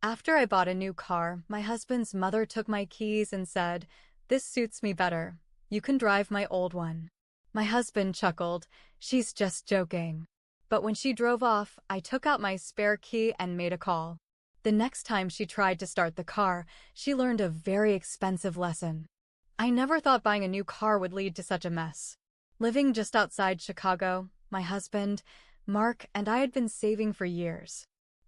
After I bought a new car, my husband's mother took my keys and said, "This suits me better. You can drive my old one." My husband chuckled, "She's just joking." But when she drove off, I took out my spare key and made a call. The next time she tried to start the car, she learned a very expensive lesson. I never thought buying a new car would lead to such a mess. Living just outside Chicago, my husband, Mark, and I had been saving for years.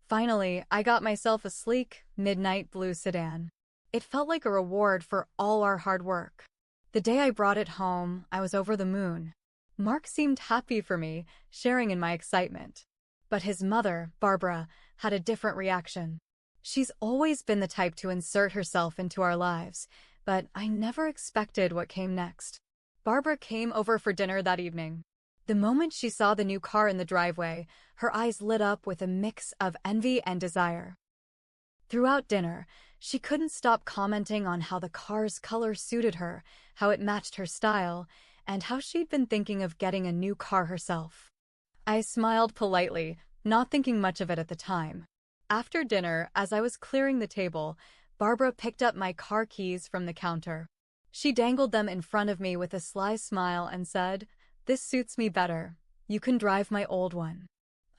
Finally, I got myself a sleek, midnight blue sedan. It felt like a reward for all our hard work. The day I brought it home, I was over the moon. Mark seemed happy for me, sharing in my excitement. But his mother, Barbara, had a different reaction. She's always been the type to insert herself into our lives, but I never expected what came next. Barbara came over for dinner that evening. The moment she saw the new car in the driveway, her eyes lit up with a mix of envy and desire. Throughout dinner, she couldn't stop commenting on how the car's color suited her, how it matched her style, and how she'd been thinking of getting a new car herself. I smiled politely, not thinking much of it at the time. After dinner, as I was clearing the table, Barbara picked up my car keys from the counter. She dangled them in front of me with a sly smile and said, "This suits me better. You can drive my old one."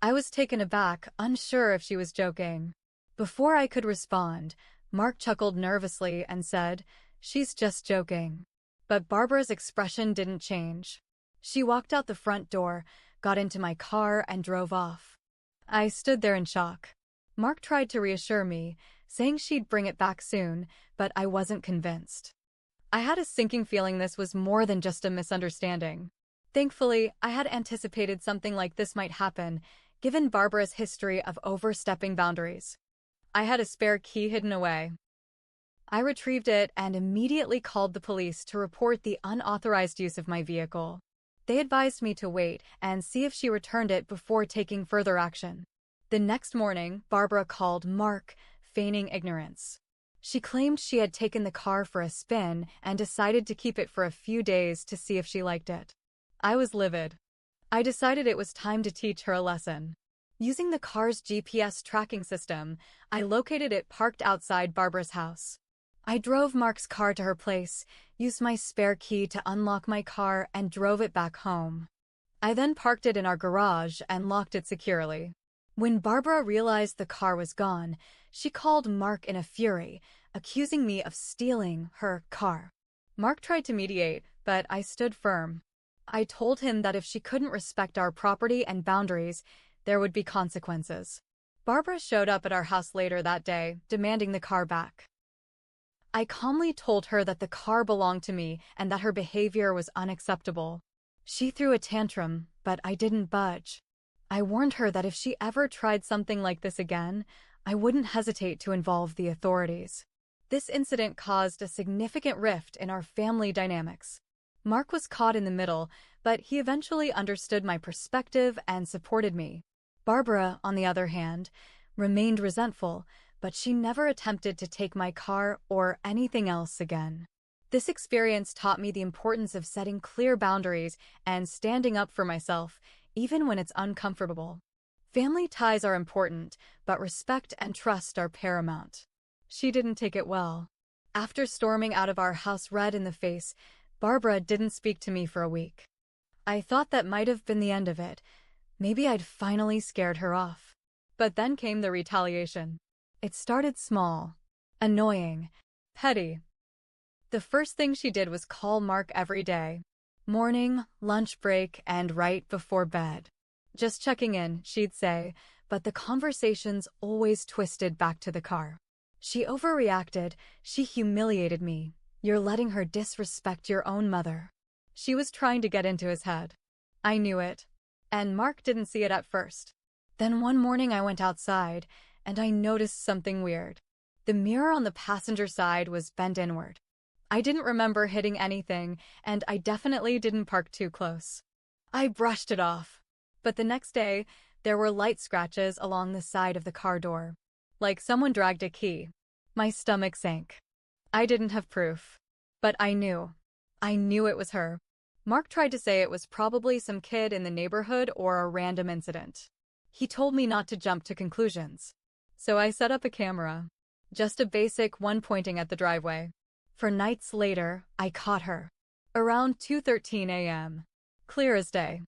I was taken aback, unsure if she was joking. Before I could respond, Mark chuckled nervously and said, "She's just joking." But Barbara's expression didn't change. She walked out the front door, got into my car, and drove off. I stood there in shock. Mark tried to reassure me, saying she'd bring it back soon, but I wasn't convinced. I had a sinking feeling this was more than just a misunderstanding. Thankfully, I had anticipated something like this might happen, given Barbara's history of overstepping boundaries. I had a spare key hidden away. I retrieved it and immediately called the police to report the unauthorized use of my vehicle. They advised me to wait and see if she returned it before taking further action. The next morning, Barbara called Mark, feigning ignorance. She claimed she had taken the car for a spin and decided to keep it for a few days to see if she liked it. I was livid. I decided it was time to teach her a lesson. Using the car's GPS tracking system, I located it parked outside Barbara's house. I drove Mark's car to her place, used my spare key to unlock my car, and drove it back home. I then parked it in our garage and locked it securely. When Barbara realized the car was gone, she called Mark in a fury, accusing me of stealing her car. Mark tried to mediate, but I stood firm. I told him that if she couldn't respect our property and boundaries, there would be consequences. Barbara showed up at our house later that day, demanding the car back. I calmly told her that the car belonged to me and that her behavior was unacceptable. She threw a tantrum, but I didn't budge. I warned her that if she ever tried something like this again, I wouldn't hesitate to involve the authorities. This incident caused a significant rift in our family dynamics. Mark was caught in the middle, but he eventually understood my perspective and supported me. Barbara, on the other hand, remained resentful, but she never attempted to take my car or anything else again. This experience taught me the importance of setting clear boundaries and standing up for myself, even when it's uncomfortable. Family ties are important, but respect and trust are paramount. She didn't take it well. After storming out of our house red in the face, Barbara didn't speak to me for a week. I thought that might have been the end of it. Maybe I'd finally scared her off. But then came the retaliation. It started small, annoying, petty. The first thing she did was call Mark every day. Morning, lunch break, and right before bed. "Just checking in," she'd say, but the conversations always twisted back to the car. She overreacted. She humiliated me. "You're letting her disrespect your own mother." She was trying to get into his head. I knew it. And Mark didn't see it at first. Then one morning I went outside, and I noticed something weird. The mirror on the passenger side was bent inward. I didn't remember hitting anything, and I definitely didn't park too close. I brushed it off. But the next day, there were light scratches along the side of the car door. Like someone dragged a key. My stomach sank. I didn't have proof. But I knew. I knew it was her. Mark tried to say it was probably some kid in the neighborhood or a random incident. He told me not to jump to conclusions. So I set up a camera. Just a basic one pointing at the driveway. For nights later, I caught her. Around 2:13 a.m. Clear as day.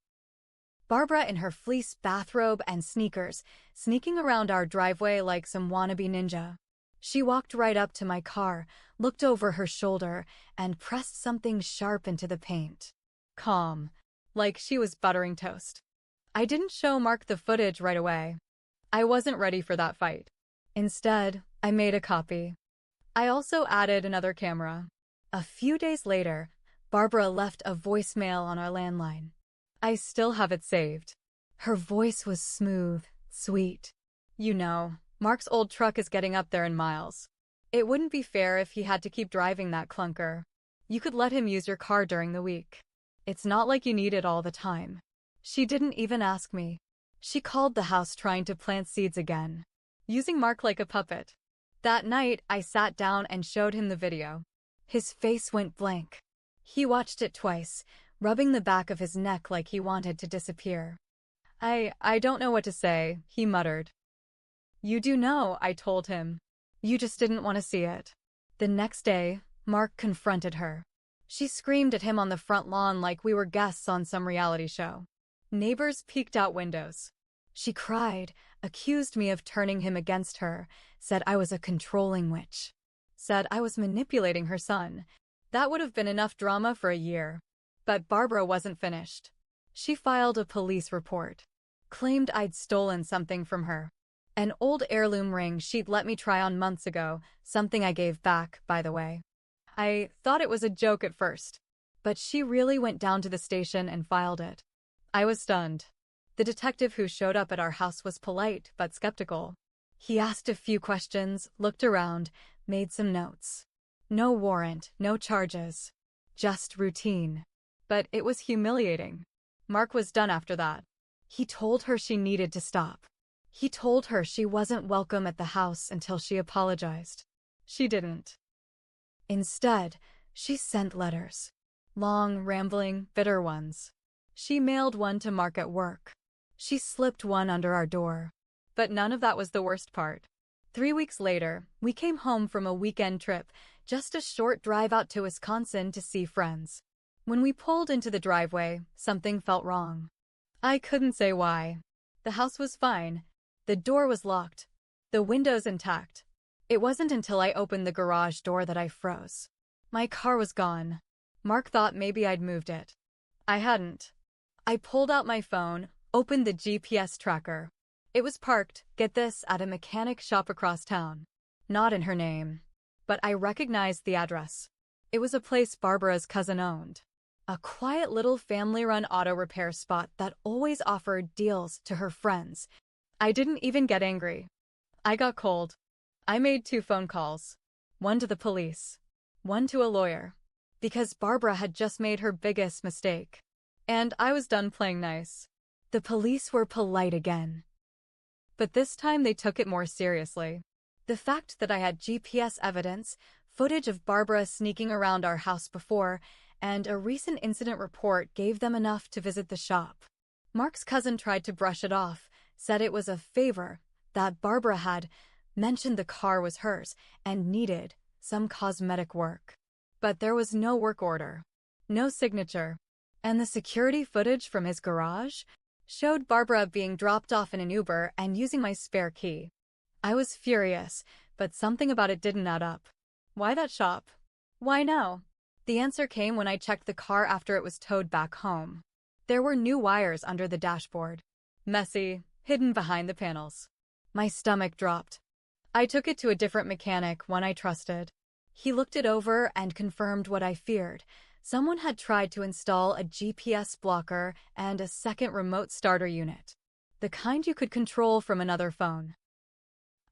Barbara in her fleece bathrobe and sneakers, sneaking around our driveway like some wannabe ninja. She walked right up to my car, looked over her shoulder, and pressed something sharp into the paint. Calm, like she was buttering toast. I didn't show Mark the footage right away. I wasn't ready for that fight. Instead, I made a copy. I also added another camera. A few days later, Barbara left a voicemail on our landline. I still have it saved. Her voice was smooth, sweet. You know, Mark's old truck is getting up there in miles. It wouldn't be fair if he had to keep driving that clunker. You could let him use your car during the week. It's not like you need it all the time. She didn't even ask me. She called the house trying to plant seeds again, using Mark like a puppet. That night, I sat down and showed him the video. His face went blank. He watched it twice, rubbing the back of his neck like he wanted to disappear. I don't know what to say, he muttered. You do know, I told him. You just didn't want to see it. The next day, Mark confronted her. She screamed at him on the front lawn like we were guests on some reality show. Neighbors peeked out windows. She cried, accused me of turning him against her, said I was a controlling witch. Said I was manipulating her son. That would have been enough drama for a year. But Barbara wasn't finished. She filed a police report. Claimed I'd stolen something from her. An old heirloom ring she'd let me try on months ago, something I gave back, by the way. I thought it was a joke at first. But she really went down to the station and filed it. I was stunned. The detective who showed up at our house was polite but skeptical. He asked a few questions, looked around, made some notes. No warrant, no charges. Just routine. But it was humiliating. Mark was done after that. He told her she needed to stop. He told her she wasn't welcome at the house until she apologized. She didn't. Instead, she sent letters. Long, rambling, bitter ones. She mailed one to Mark at work. She slipped one under our door. But none of that was the worst part. 3 weeks later, we came home from a weekend trip, just a short drive out to Wisconsin to see friends. When we pulled into the driveway, something felt wrong. I couldn't say why. The house was fine. The door was locked. The windows intact. It wasn't until I opened the garage door that I froze. My car was gone. Mark thought maybe I'd moved it. I hadn't. I pulled out my phone, opened the GPS tracker. It was parked, get this, at a mechanic shop across town. Not in her name. But I recognized the address. It was a place Barbara's cousin owned. A quiet little family-run auto repair spot that always offered deals to her friends. I didn't even get angry. I got cold. I made 2 phone calls. One to the police. One to a lawyer. Because Barbara had just made her biggest mistake. And I was done playing nice. The police were polite again. But this time they took it more seriously. The fact that I had GPS evidence, footage of Barbara sneaking around our house before, and a recent incident report gave them enough to visit the shop. Mark's cousin tried to brush it off, said it was a favor, that Barbara had mentioned the car was hers and needed some cosmetic work. But there was no work order, no signature, and the security footage from his garage showed Barbara being dropped off in an Uber and using my spare key. I was furious, but something about it didn't add up. Why that shop? Why now? The answer came when I checked the car after it was towed back home. There were new wires under the dashboard. Messy, hidden behind the panels. My stomach dropped. I took it to a different mechanic, one I trusted. He looked it over and confirmed what I feared. Someone had tried to install a GPS blocker and a second remote starter unit. The kind you could control from another phone.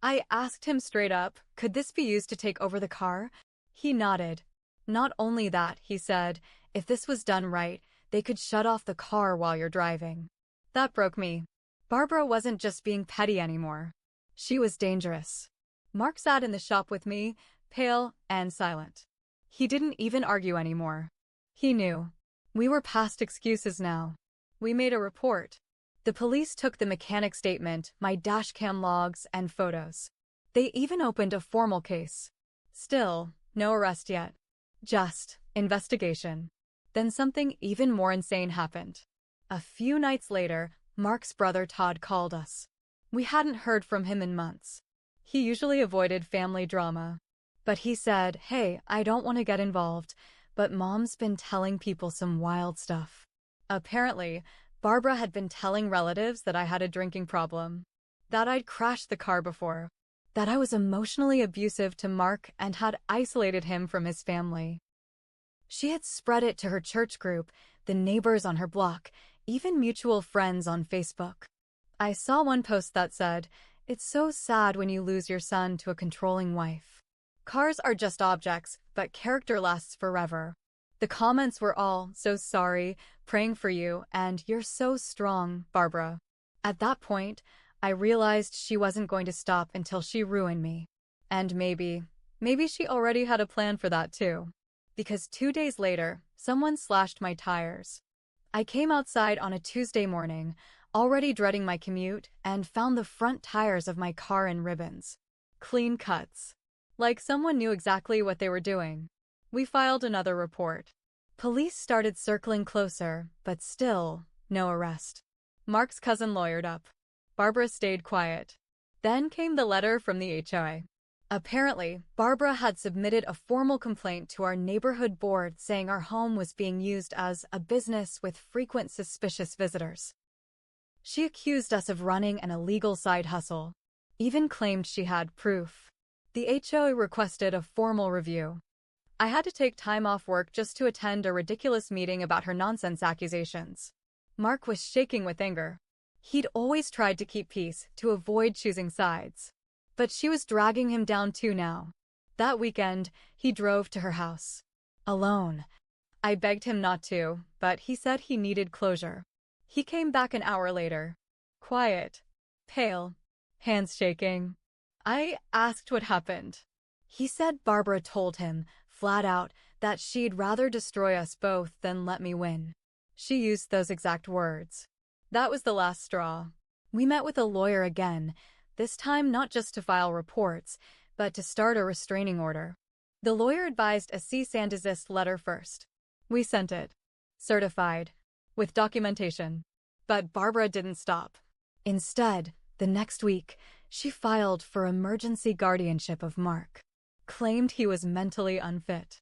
I asked him straight up, could this be used to take over the car? He nodded. Not only that, he said, if this was done right, they could shut off the car while you're driving. That broke me. Barbara wasn't just being petty anymore. She was dangerous. Mark sat in the shop with me, pale and silent. He didn't even argue anymore. He knew. We were past excuses now. We made a report. The police took the mechanic statement, my dashcam logs, and photos. They even opened a formal case. Still, no arrest yet. Just investigation. Then something even more insane happened. A few nights later, Mark's brother Todd called us. We hadn't heard from him in months. He usually avoided family drama. But he said, "Hey, I don't want to get involved, but Mom's been telling people some wild stuff." Apparently, Barbara had been telling relatives that I had a drinking problem, that I'd crashed the car before, that I was emotionally abusive to Mark and had isolated him from his family. She had spread it to her church group, the neighbors on her block, even mutual friends on Facebook. I saw one post that said, "It's so sad when you lose your son to a controlling wife. Cars are just objects, but character lasts forever." The comments were all, "So sorry, praying for you, and you're so strong, Barbara." At that point, I realized she wasn't going to stop until she ruined me. And maybe she already had a plan for that too. Because 2 days later, someone slashed my tires. I came outside on a Tuesday morning, already dreading my commute, and found the front tires of my car in ribbons. Clean cuts. Like someone knew exactly what they were doing. We filed another report. Police started circling closer, but still, no arrest. Mark's cousin lawyered up. Barbara stayed quiet. Then came the letter from the HOA. Apparently, Barbara had submitted a formal complaint to our neighborhood board saying our home was being used as a business with frequent suspicious visitors. She accused us of running an illegal side hustle, even claimed she had proof. The HOA requested a formal review. I had to take time off work just to attend a ridiculous meeting about her nonsense accusations. Mark was shaking with anger. He'd always tried to keep peace, to avoid choosing sides. But she was dragging him down too now. That weekend, he drove to her house. Alone. I begged him not to, but he said he needed closure. He came back an hour later. Quiet. Pale. Hands shaking. I asked what happened. He said Barbara told him, flat out, that she'd rather destroy us both than let me win. She used those exact words. That was the last straw. We met with a lawyer again, this time not just to file reports, but to start a restraining order. The lawyer advised a cease and desist letter first. We sent it. Certified. With documentation. But Barbara didn't stop. Instead, the next week, she filed for emergency guardianship of Mark. Claimed he was mentally unfit.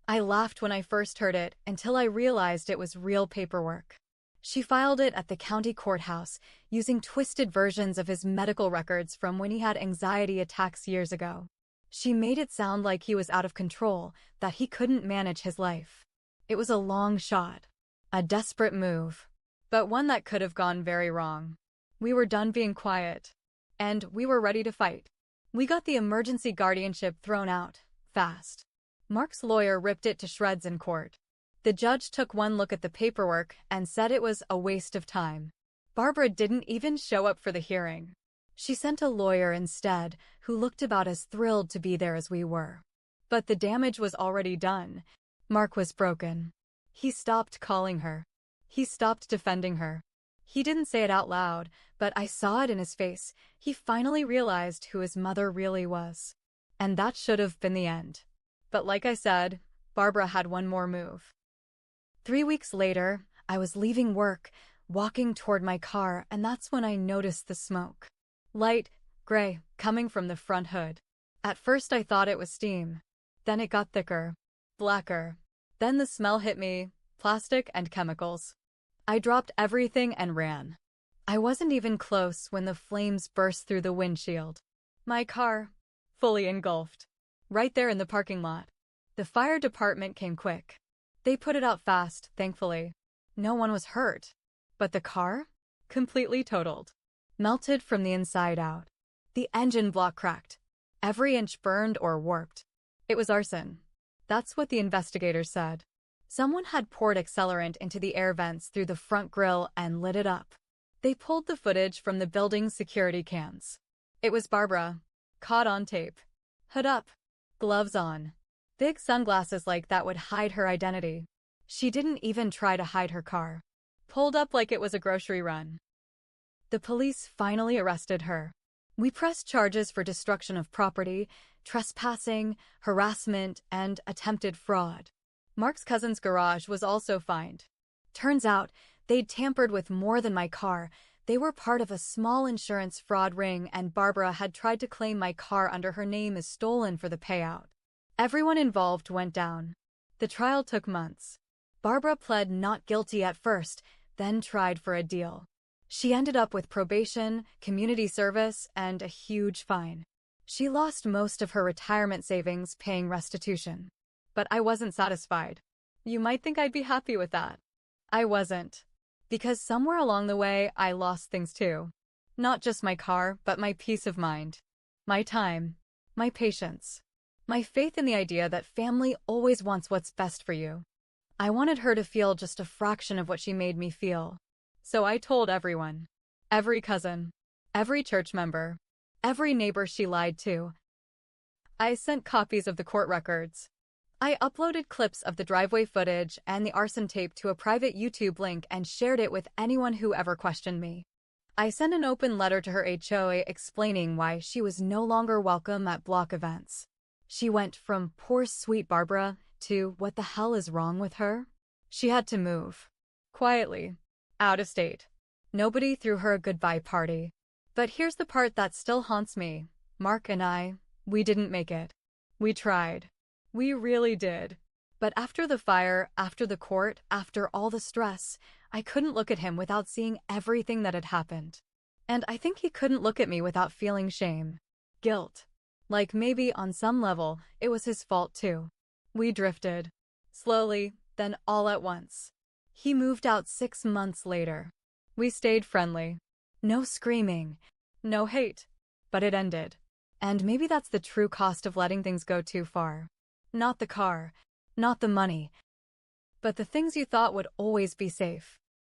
I laughed when I first heard it until I realized it was real paperwork. She filed it at the county courthouse, using twisted versions of his medical records from when he had anxiety attacks years ago. She made it sound like he was out of control, that he couldn't manage his life. It was a long shot. A desperate move. But one that could have gone very wrong. We were done being quiet. And we were ready to fight. We got the emergency guardianship thrown out, fast. Mark's lawyer ripped it to shreds in court. The judge took one look at the paperwork and said it was a waste of time. Barbara didn't even show up for the hearing. She sent a lawyer instead, who looked about as thrilled to be there as we were. But the damage was already done. Mark was broken. He stopped calling her. He stopped defending her. He didn't say it out loud, but I saw it in his face. He finally realized who his mother really was. And that should have been the end. But like I said, Barbara had one more move. 3 weeks later, I was leaving work, walking toward my car, and that's when I noticed the smoke. Light, gray, coming from the front hood. At first I thought it was steam. Then it got thicker, blacker. Then the smell hit me, plastic and chemicals. I dropped everything and ran. I wasn't even close when the flames burst through the windshield. My car, fully engulfed. Right there in the parking lot. The fire department came quick. They put it out fast, thankfully. No one was hurt. But the car? Completely totaled. Melted from the inside out. The engine block cracked. Every inch burned or warped. It was arson. That's what the investigators said. Someone had poured accelerant into the air vents through the front grille and lit it up. They pulled the footage from the building's security cams. It was Barbara, caught on tape. Hood up, gloves on. Big sunglasses like that would hide her identity. She didn't even try to hide her car. pulled up like it was a grocery run. The police finally arrested her. We pressed charges for destruction of property, trespassing, harassment, and attempted fraud. Mark's cousin's garage was also fined. Turns out, they'd tampered with more than my car. They were part of a small insurance fraud ring, and Barbara had tried to claim my car under her name as stolen for the payout. Everyone involved went down. The trial took months. Barbara pled not guilty at first, then tried for a deal. She ended up with probation, community service, and a huge fine. She lost most of her retirement savings paying restitution. But I wasn't satisfied. You might think I'd be happy with that. I wasn't. Because somewhere along the way, I lost things too. Not just my car, but my peace of mind. My time. My patience. My faith in the idea that family always wants what's best for you. I wanted her to feel just a fraction of what she made me feel. So I told everyone. Every cousin. Every church member. Every neighbor she lied to. I sent copies of the court records. I uploaded clips of the driveway footage and the arson tape to a private YouTube link and shared it with anyone who ever questioned me. I sent an open letter to her HOA explaining why she was no longer welcome at block events. She went from poor sweet Barbara to what the hell is wrong with her? She had to move. Quietly. Out of state. Nobody threw her a goodbye party. But here's the part that still haunts me. Mark and I, we didn't make it. We tried. We really did. But after the fire, after the court, after all the stress, I couldn't look at him without seeing everything that had happened. And I think he couldn't look at me without feeling shame. Guilt. Like maybe on some level, it was his fault too. We drifted. Slowly, then all at once. He moved out 6 months later. We stayed friendly. No screaming. No hate. But it ended. And maybe that's the true cost of letting things go too far. Not the car. Not the money. But the things you thought would always be safe.